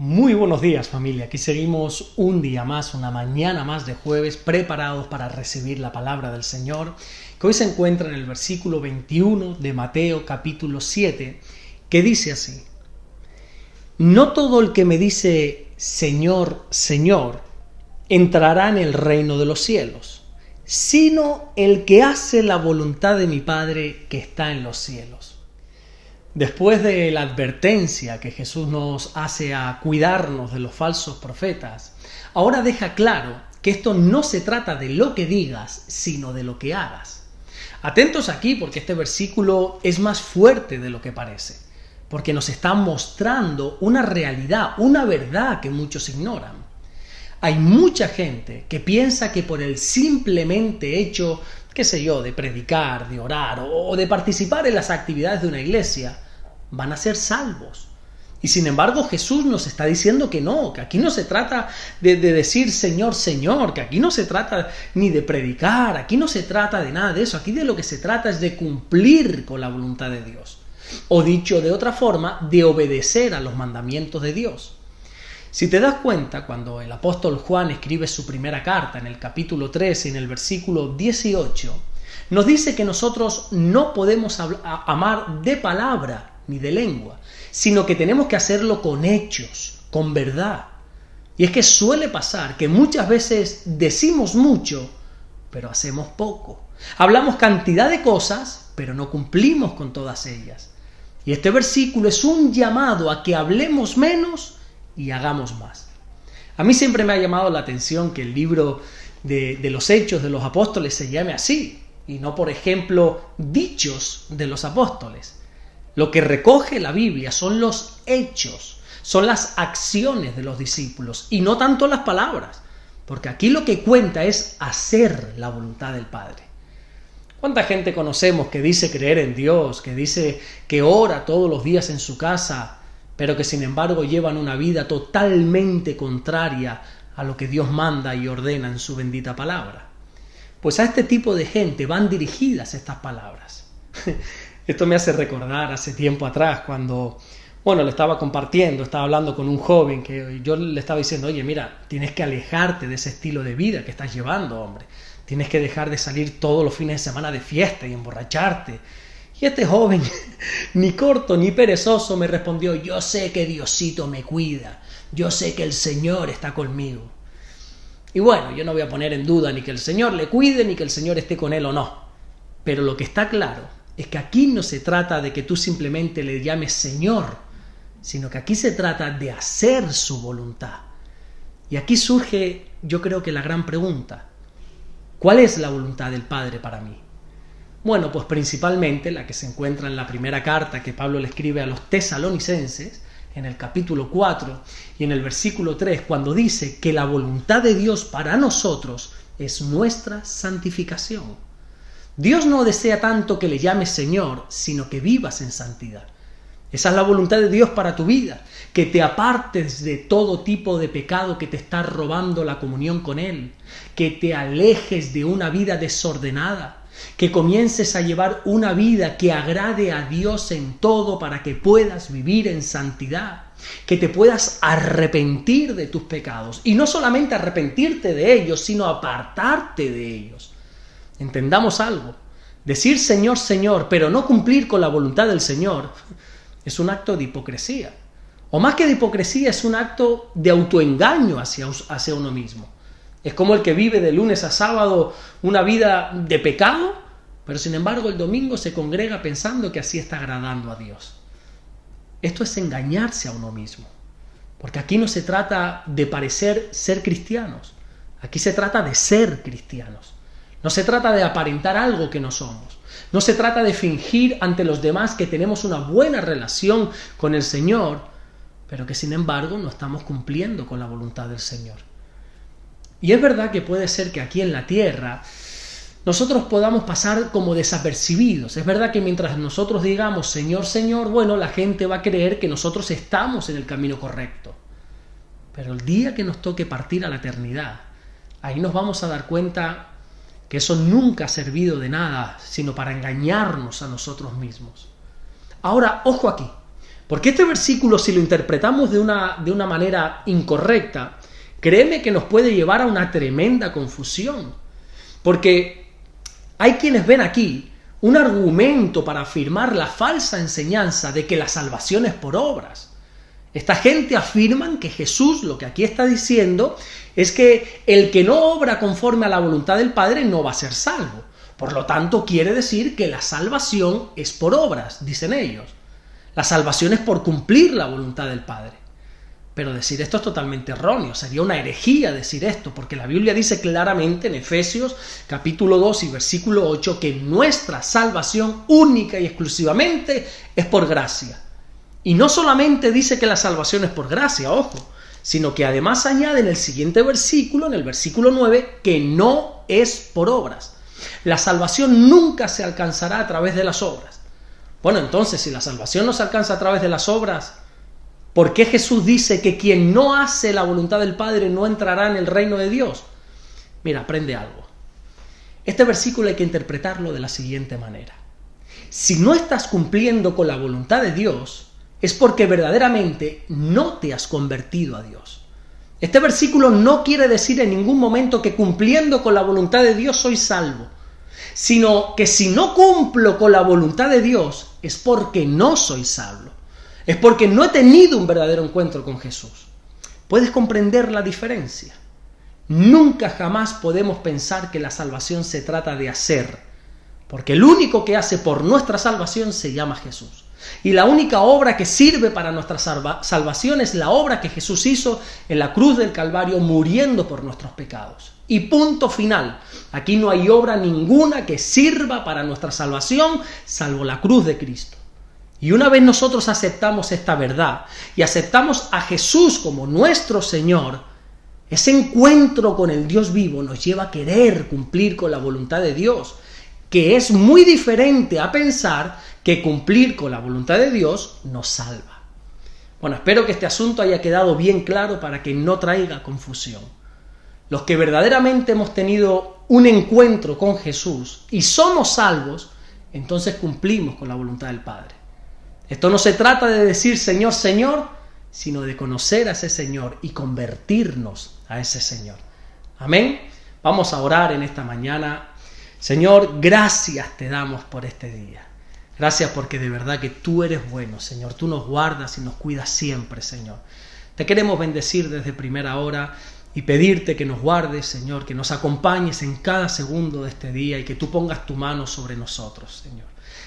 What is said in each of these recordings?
Muy buenos días, familia. Aquí seguimos un día más, una mañana más de jueves, preparados para recibir la palabra del Señor, que hoy se encuentra en el versículo 21 de Mateo capítulo 7, que dice así: No todo el que me dice Señor, Señor, entrará en el reino de los cielos, sino el que hace la voluntad de mi Padre que está en los cielos. Después de la advertencia que Jesús nos hace a cuidarnos de los falsos profetas, ahora deja claro que esto no se trata de lo que digas, sino de lo que hagas. Atentos aquí, porque este versículo es más fuerte de lo que parece, porque nos está mostrando una realidad, una verdad que muchos ignoran. Hay mucha gente que piensa que por el simplemente hecho, qué sé yo, de predicar, de orar o de participar en las actividades de una iglesia, van a ser salvos. Y sin embargo Jesús nos está diciendo que no, que aquí no se trata de decir Señor, Señor, que aquí no se trata ni de predicar, aquí no se trata de nada de eso, aquí de lo que se trata es de cumplir con la voluntad de Dios. O dicho de otra forma, de obedecer a los mandamientos de Dios. Si te das cuenta, cuando el apóstol Juan escribe su primera carta en el capítulo 13 y en el versículo 18, nos dice que nosotros no podemos amar de palabra ni de lengua, sino que tenemos que hacerlo con hechos, con verdad. Y es que suele pasar que muchas veces decimos mucho, pero hacemos poco. Hablamos cantidad de cosas, pero no cumplimos con todas ellas. Y este versículo es un llamado a que hablemos menos y hagamos más. A mí siempre me ha llamado la atención que el libro de los Hechos de los Apóstoles se llame así, y no, por ejemplo, dichos de los apóstoles. Lo que recoge la Biblia son los hechos, son las acciones de los discípulos, y no tanto las palabras, porque aquí lo que cuenta es hacer la voluntad del Padre. ¿Cuánta gente conocemos que dice creer en Dios, que dice que ora todos los días en su casa, pero que sin embargo llevan una vida totalmente contraria a lo que Dios manda y ordena en su bendita palabra? Pues a este tipo de gente van dirigidas estas palabras. Esto me hace recordar hace tiempo atrás cuando, le estaba compartiendo, estaba hablando con un joven que yo le estaba diciendo: oye, mira, tienes que alejarte de ese estilo de vida que estás llevando, hombre. Tienes que dejar de salir todos los fines de semana de fiesta y emborracharte. Y este joven, ni corto ni perezoso, me respondió: yo sé que Diosito me cuida, yo sé que el Señor está conmigo. Y bueno, yo no voy a poner en duda ni que el Señor le cuide, ni que el Señor esté con él o no. Pero lo que está claro es que aquí no se trata de que tú simplemente le llames Señor, sino que aquí se trata de hacer su voluntad. Y aquí surge, yo creo que la gran pregunta: ¿cuál es la voluntad del Padre para mí? Bueno, pues principalmente la que se encuentra en la primera carta que Pablo le escribe a los tesalonicenses, en el capítulo 4 y en el versículo 3, cuando dice que la voluntad de Dios para nosotros es nuestra santificación. Dios no desea tanto que le llames Señor, sino que vivas en santidad. Esa es la voluntad de Dios para tu vida, que te apartes de todo tipo de pecado que te está robando la comunión con Él, que te alejes de una vida desordenada, que comiences a llevar una vida que agrade a Dios en todo para que puedas vivir en santidad, que te puedas arrepentir de tus pecados, y no solamente arrepentirte de ellos, sino apartarte de ellos. Entendamos algo: decir Señor, Señor, pero no cumplir con la voluntad del Señor es un acto de hipocresía. O más que de hipocresía, es un acto de autoengaño hacia uno mismo. Es como el que vive de lunes a sábado una vida de pecado, pero sin embargo el domingo se congrega pensando que así está agradando a Dios. Esto es engañarse a uno mismo, porque aquí no se trata de parecer ser cristianos, aquí se trata de ser cristianos. No se trata de aparentar algo que no somos. No se trata de fingir ante los demás que tenemos una buena relación con el Señor, pero que sin embargo no estamos cumpliendo con la voluntad del Señor. Y es verdad que puede ser que aquí en la tierra nosotros podamos pasar como desapercibidos. Es verdad que mientras nosotros digamos Señor, Señor, la gente va a creer que nosotros estamos en el camino correcto. Pero el día que nos toque partir a la eternidad, ahí nos vamos a dar cuenta que eso nunca ha servido de nada, sino para engañarnos a nosotros mismos. Ahora, ojo aquí, Porque este versículo, si lo interpretamos de una manera incorrecta, créeme que nos puede llevar a una tremenda confusión. Porque hay quienes ven aquí un argumento para afirmar la falsa enseñanza de que la salvación es por obras. Esta gente afirman que Jesús, lo que aquí está diciendo, es que el que no obra conforme a la voluntad del Padre no va a ser salvo. Por lo tanto, quiere decir que la salvación es por obras, dicen ellos. La salvación es por cumplir la voluntad del Padre. Pero decir esto es totalmente erróneo, sería una herejía decir esto, porque la Biblia dice claramente en Efesios capítulo 2 y versículo 8 que nuestra salvación única y exclusivamente es por gracia. Y no solamente dice que la salvación es por gracia, ojo, sino que además añade en el siguiente versículo, en el versículo 9, que no es por obras. La salvación nunca se alcanzará a través de las obras. Bueno, entonces, si la salvación no se alcanza a través de las obras, ¿por qué Jesús dice que quien no hace la voluntad del Padre no entrará en el reino de Dios? Mira, aprende algo. Este versículo hay que interpretarlo de la siguiente manera. Si no estás cumpliendo con la voluntad de Dios, es porque verdaderamente no te has convertido a Dios. Este versículo no quiere decir en ningún momento que cumpliendo con la voluntad de Dios soy salvo, sino que si no cumplo con la voluntad de Dios es porque no soy salvo. Es porque no he tenido un verdadero encuentro con Jesús. ¿Puedes comprender la diferencia? Nunca jamás podemos pensar que la salvación se trata de hacer, porque el único que hace por nuestra salvación se llama Jesús. Y la única obra que sirve para nuestra salvación es la obra que Jesús hizo en la cruz del Calvario muriendo por nuestros pecados. Y punto final. Aquí no hay obra ninguna que sirva para nuestra salvación salvo la cruz de Cristo. Y una vez nosotros aceptamos esta verdad y aceptamos a Jesús como nuestro Señor, ese encuentro con el Dios vivo nos lleva a querer cumplir con la voluntad de Dios, que es muy diferente a pensar que cumplir con la voluntad de Dios nos salva. Bueno, espero que este asunto haya quedado bien claro para que no traiga confusión. Los que verdaderamente hemos tenido un encuentro con Jesús y somos salvos, entonces cumplimos con la voluntad del Padre. Esto no se trata de decir Señor, Señor, sino de conocer a ese Señor y convertirnos a ese Señor. Amén. Vamos a orar en esta mañana. Señor, gracias te damos por este día. Gracias porque de verdad que tú eres bueno, Señor. Tú nos guardas y nos cuidas siempre, Señor. Te queremos bendecir desde primera hora y pedirte que nos guardes, Señor, que nos acompañes en cada segundo de este día y que tú pongas tu mano sobre nosotros, Señor.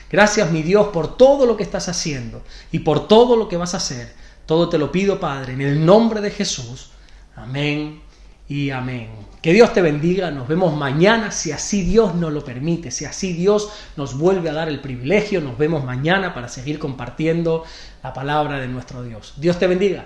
Gracias, mi Dios, por todo lo que estás haciendo y por todo lo que vas a hacer. Todo te lo pido, Padre, en el nombre de Jesús. Amén y amén. Que Dios te bendiga. Nos vemos mañana, si así Dios nos lo permite, si así Dios nos vuelve a dar el privilegio. Nos vemos mañana para seguir compartiendo la palabra de nuestro Dios. Dios te bendiga.